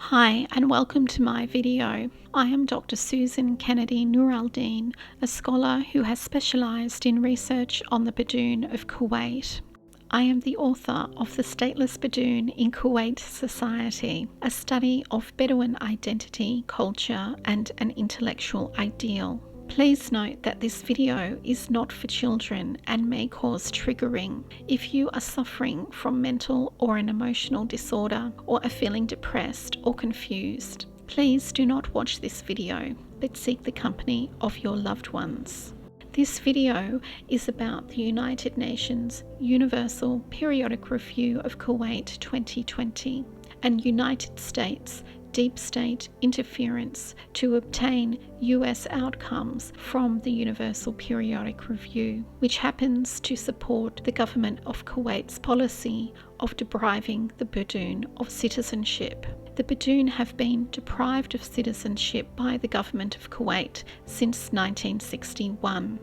Hi and welcome to my video. I am Dr. Susan Kennedy Nooraldeen, a scholar who has specialised in research on the Badoon of Kuwait. I am the author of The Stateless Badoon in Kuwait Society, a study of Bedouin identity, culture and an intellectual ideal. Please note that this video is not for children and may cause triggering. If you are suffering from mental or an emotional disorder or are feeling depressed or confused, please do not watch this video, but seek the company of your loved ones. This video is about the United Nations Universal Periodic Review of Kuwait 2020 and United States deep state interference to obtain US outcomes from the Universal Periodic Review, which happens to support the government of Kuwait's policy of depriving the Badoon of citizenship. The Badoon have been deprived of citizenship by the government of Kuwait since 1961.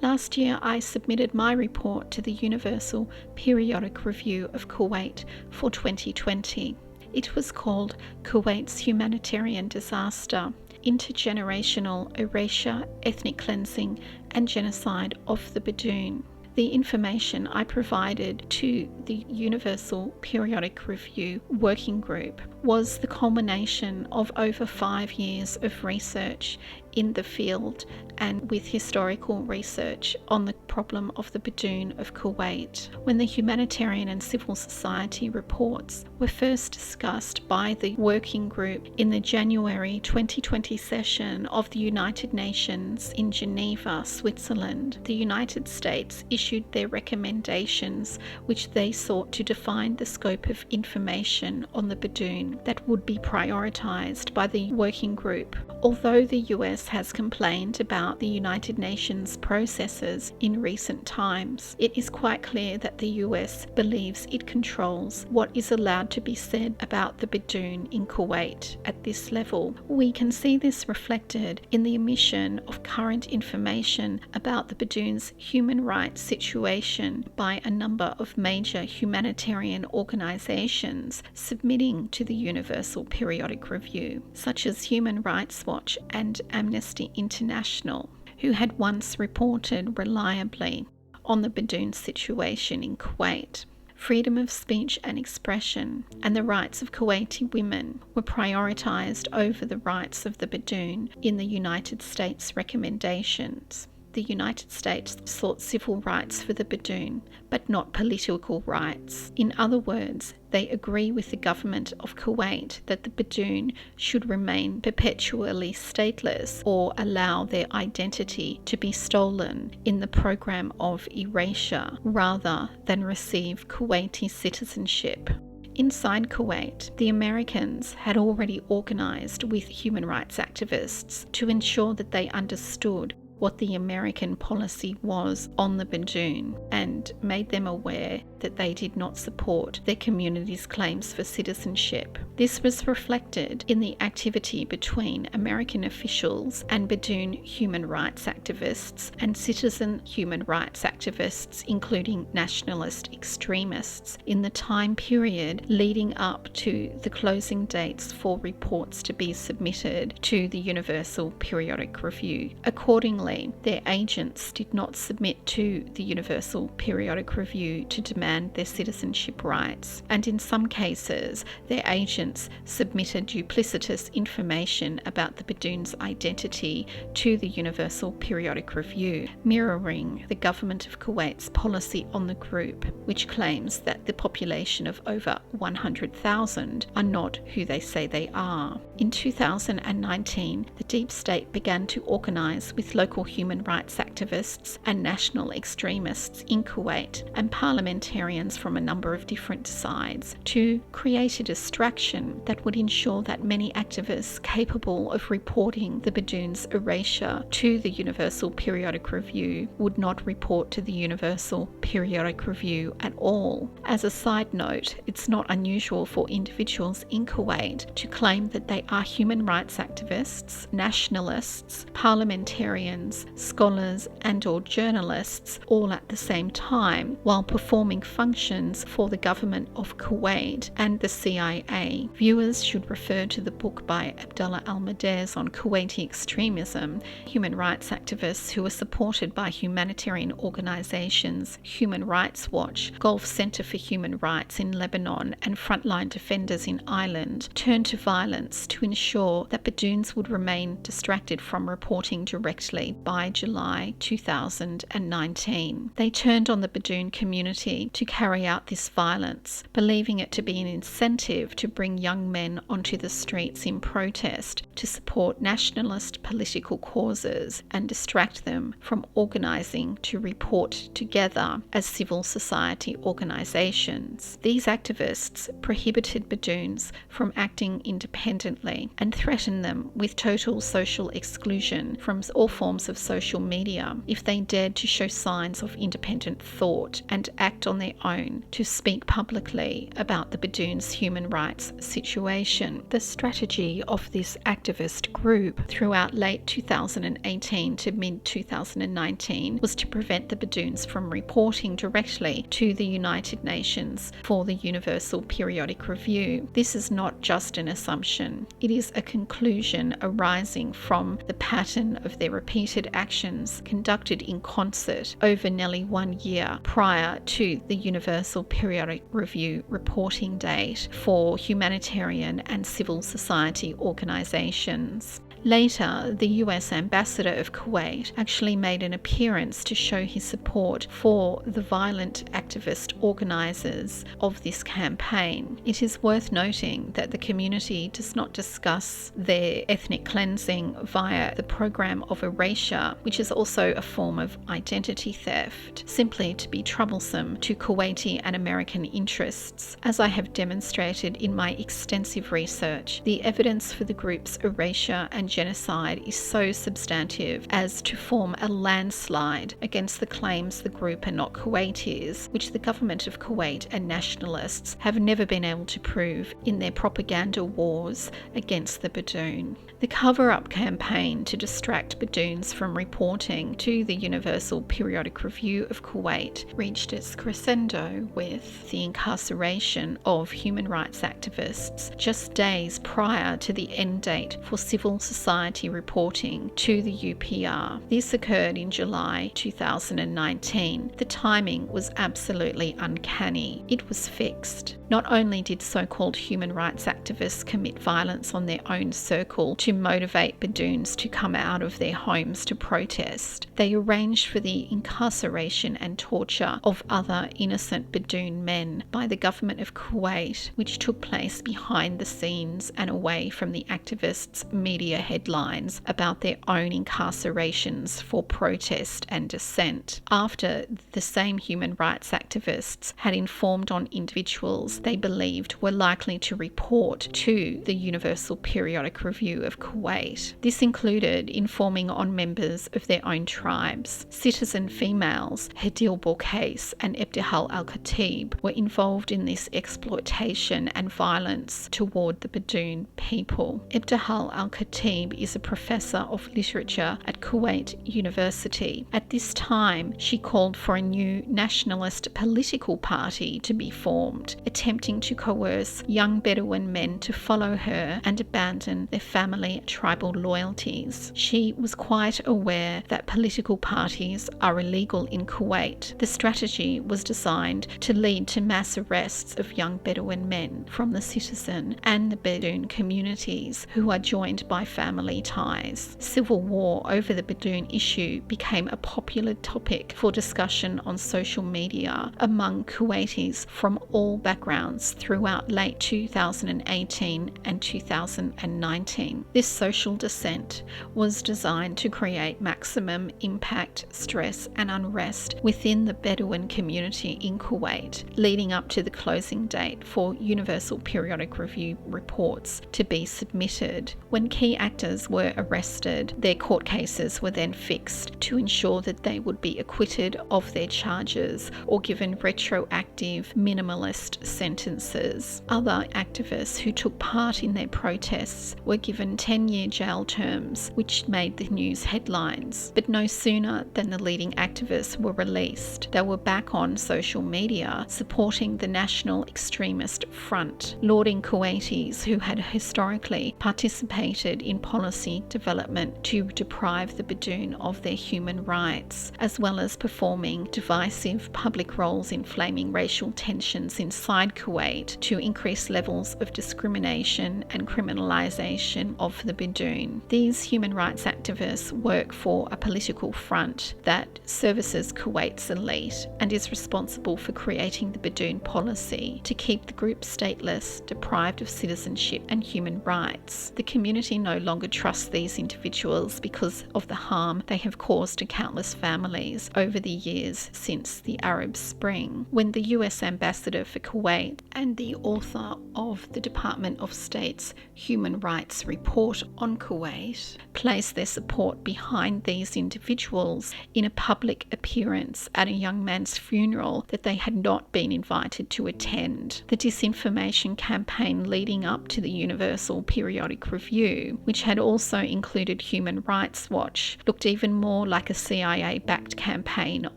Last year, I submitted my report to the Universal Periodic Review of Kuwait for 2020. It was called Kuwait's Humanitarian Disaster, Intergenerational Erasure, Ethnic Cleansing and Genocide of the Badoon. The information I provided to the Universal Periodic Review Working Group was the culmination of over 5 years of research in the field and with historical research on the problem of the Badoon of Kuwait. When the humanitarian and civil society reports were first discussed by the working group in the January 2020 session of the United Nations in Geneva, Switzerland, the United States issued their recommendations, which they sought to define the scope of information on the Badoon that would be prioritized by the working group. Although the US has complained about the United Nations processes in recent times, it is quite clear that the US believes it controls what is allowed to be said about the Badoon in Kuwait at this level. We can see this reflected in the omission of current information about the Badoon's human rights situation by a number of major humanitarian organizations submitting to the Universal Periodic Review, such as Human Rights Watch and Amnesty International, who had once reported reliably on the Badoon situation in Kuwait. Freedom of speech and expression and the rights of Kuwaiti women were prioritized over the rights of the Badoon in the United States recommendations. The United States sought civil rights for the Badoon, but not political rights. In other words, they agree with the government of Kuwait that the Badoon should remain perpetually stateless or allow their identity to be stolen in the program of erasure rather than receive Kuwaiti citizenship. Inside Kuwait, the Americans had already organized with human rights activists to ensure that they understood what the American policy was on the Badoon and made them aware that they did not support their community's claims for citizenship. This was reflected in the activity between American officials and Badoon human rights activists and citizen human rights activists, including nationalist extremists, in the time period leading up to the closing dates for reports to be submitted to the Universal Periodic Review. Accordingly, their agents did not submit to the Universal Periodic Review to demand their citizenship rights, and in some cases, their agents submitted duplicitous information about the Badoon's identity to the Universal Periodic Review, mirroring the government of Kuwait's policy on the group, which claims that the population of over 100,000 are not who they say they are. In 2019, the deep state began to organize with local human rights activists and national extremists in Kuwait and parliamentarians from a number of different sides to create a distraction that would ensure that many activists capable of reporting the Badoon's erasure to the Universal Periodic Review would not report to the Universal Periodic Review at all. As a side note, it's not unusual for individuals in Kuwait to claim that they are human rights activists, nationalists, parliamentarians, politicians, scholars and/or journalists all at the same time while performing functions for the government of Kuwait and the CIA. Viewers should refer to the book by Abdullah Al-Madez on Kuwaiti extremism, human rights activists who are supported by humanitarian organisations, Human Rights Watch, Gulf Centre for Human Rights in Lebanon and Frontline Defenders in Ireland turned to violence to ensure that Badoons would remain distracted from reporting directly by July 2019. They turned on the Badoon community to carry out this violence, believing it to be an incentive to bring young men onto the streets in protest to support nationalist political causes and distract them from organising to report together as civil society organisations. These activists prohibited Badoons from acting independently and threatened them with total social exclusion from all forms of social media if they dared to show signs of independent thought and act on their own to speak publicly about the Badoons' human rights situation. The strategy of this activist group throughout late 2018 to mid-2019 was to prevent the Badoons from reporting directly to the United Nations for the Universal Periodic Review. This is not just an assumption. It is a conclusion arising from the pattern of their repeated actions conducted in concert over nearly 1 year prior to the Universal Periodic Review reporting date for humanitarian and civil society organisations. Later, the US ambassador of Kuwait actually made an appearance to show his support for the violent activist organisers of this campaign. It is worth noting that the community does not discuss their ethnic cleansing via the program of erasure, which is also a form of identity theft, simply to be troublesome to Kuwaiti and American interests. As I have demonstrated in my extensive research, the evidence for the group's erasure and genocide is so substantive as to form a landslide against the claims the group are not Kuwaitis, which the government of Kuwait and nationalists have never been able to prove in their propaganda wars against the Badoon. The cover-up campaign to distract Badoons from reporting to the Universal Periodic Review of Kuwait reached its crescendo with the incarceration of human rights activists just days prior to the end date for civil society reporting to the UPR. This occurred in July 2019. The timing was absolutely uncanny. It was fixed. Not only did so-called human rights activists commit violence on their own circle to motivate Badoons to come out of their homes to protest, they arranged for the incarceration and torture of other innocent Badoon men by the government of Kuwait, which took place behind the scenes and away from the activists' media headlines about their own incarcerations for protest and dissent. After the same human rights activists had informed on individuals they believed were likely to report to the Universal Periodic Review of Kuwait. This included informing on members of their own tribes. Citizen females Hadil Bourkais and Ebtihal Al-Khatib were involved in this exploitation and violence toward the Badoon people. Ebtihal Al-Khatib is a professor of literature at Kuwait University. At this time, she called for a new nationalist political party to be formed, attempting to coerce young Bedouin men to follow her and abandon their family and tribal loyalties. She was quite aware that political parties are illegal in Kuwait. The strategy was designed to lead to mass arrests of young Bedouin men from the citizen and the Badoon communities who are joined by family ties. Civil war over the Badoon issue became a popular topic for discussion on social media among Kuwaitis from all backgrounds throughout late 2018 and 2019. This social dissent was designed to create maximum impact, stress and unrest within the Bedouin community in Kuwait, leading up to the closing date for Universal Periodic Review reports to be submitted. When key actors were arrested, their court cases were then fixed to ensure that they would be acquitted of their charges or given retroactive minimalist sentences. Other activists who took part in their protests were given 10-year jail terms, which made the news headlines. But no sooner than the leading activists were released, they were back on social media supporting the National Extremist Front, lauding Kuwaitis who had historically participated in policy development to deprive the Badoon of their human rights, as well as performing divisive public roles inflaming racial tensions inside Kuwait to increase levels of discrimination and criminalisation of the Badoon. These human rights activists work for a political front that services Kuwait's elite and is responsible for creating the Badoon policy to keep the group stateless, deprived of citizenship and human rights. The community no longer trusts these individuals because of the harm they have caused to countless families over the years since the Arab Spring. When the US ambassador for Kuwait and the author of the Department of State's Human Rights Report on Kuwait placed their support behind these individuals in a public appearance at a young man's funeral that they had not been invited to attend. The disinformation campaign leading up to the Universal Periodic Review, which had also included Human Rights Watch, looked even more like a CIA-backed campaign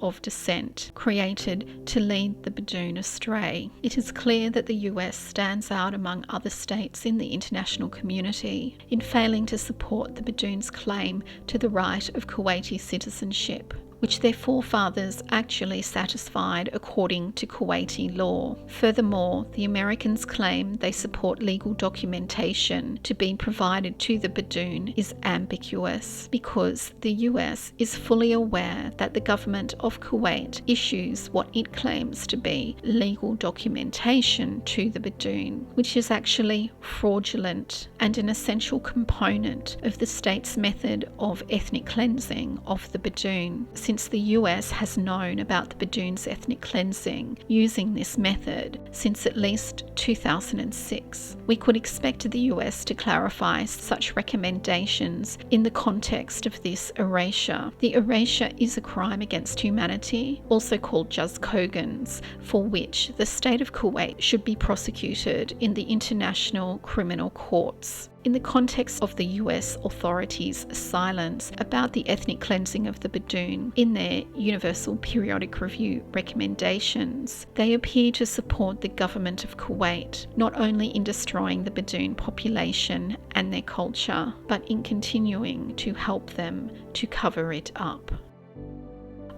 of dissent, created to lead the Badoon astray. It is clear that the US stands out among other states in the international community in failing to support the Badoon's claim to the right of Kuwaiti citizenship, which their forefathers actually satisfied according to Kuwaiti law. Furthermore, the Americans claim they support legal documentation to be provided to the Badoon is ambiguous because the US is fully aware that the government of Kuwait issues what it claims to be legal documentation to the Badoon, which is actually fraudulent and an essential component of the state's method of ethnic cleansing of the Badoon. Since the US has known about the Badoon's ethnic cleansing using this method since at least 2006, we could expect the US to clarify such recommendations in the context of this erasure. The erasure is a crime against humanity, also called Juz Kogan's, for which the state of Kuwait should be prosecuted in the international criminal courts. In the context of the US authorities' silence about the ethnic cleansing of the Badoon in their Universal Periodic Review recommendations, they appear to support the government of Kuwait, not only in destroying the Badoon population and their culture, but in continuing to help them to cover it up.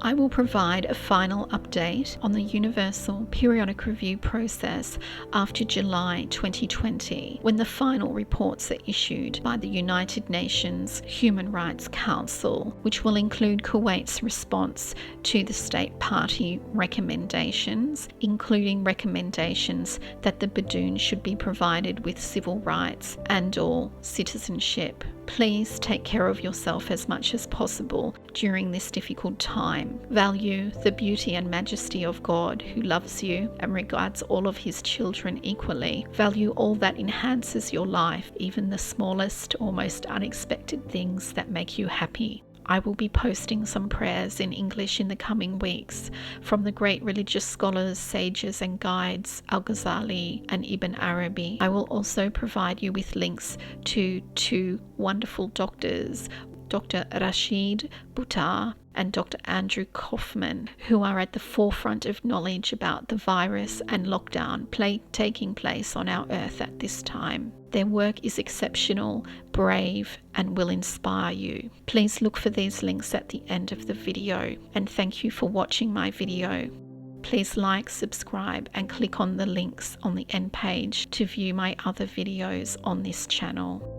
I will provide a final update on the Universal Periodic Review process after July 2020, when the final reports are issued by the United Nations Human Rights Council, which will include Kuwait's response to the State Party recommendations, including recommendations that the Badoon should be provided with civil rights and/or citizenship. Please take care of yourself as much as possible during this difficult time. Value the beauty and majesty of God who loves you and regards all of his children equally. Value all that enhances your life, even the smallest or most unexpected things that make you happy. I will be posting some prayers in English in the coming weeks from the great religious scholars, sages and guides Al-Ghazali and Ibn Arabi. I will also provide you with links to two wonderful doctors, Dr. Rashid Buttar and Dr. Andrew Kaufman, who are at the forefront of knowledge about the virus and lockdown taking place on our earth at this time. Their work is exceptional, brave, and will inspire you. Please look for these links at the end of the video, and thank you for watching my video. Please like, subscribe, and click on the links on the end page to view my other videos on this channel.